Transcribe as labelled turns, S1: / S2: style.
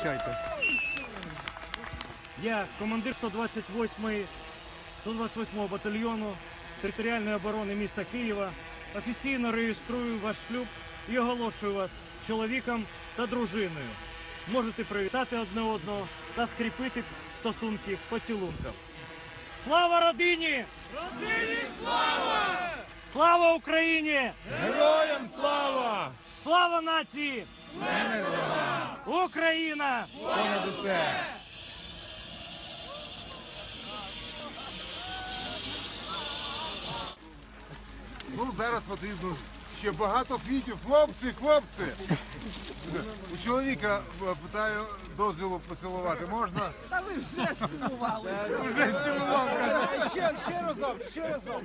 S1: Зустрічайте.
S2: Я командир 128-го батальйону територіальної оборони міста Києва. Офіційно реєструю ваш шлюб і оголошую вас чоловіком та дружиною. Можете привітати одне одного та скріпити стосунки поцілунком. Слава родині!
S3: Родині слава!
S2: Слава Україні!
S1: Героям слава!
S2: Слава нації!
S1: Смерть ворогам!
S2: Україна!
S1: Понад усе!
S3: Ну, зараз потрібно ще багато квітів. Хлопці, хлопці! У чоловіка питаю дозволу поцілувати. Можна?
S4: Та ви вже ж цілували.
S1: Вже цілував.
S4: Ще разом, ще разом.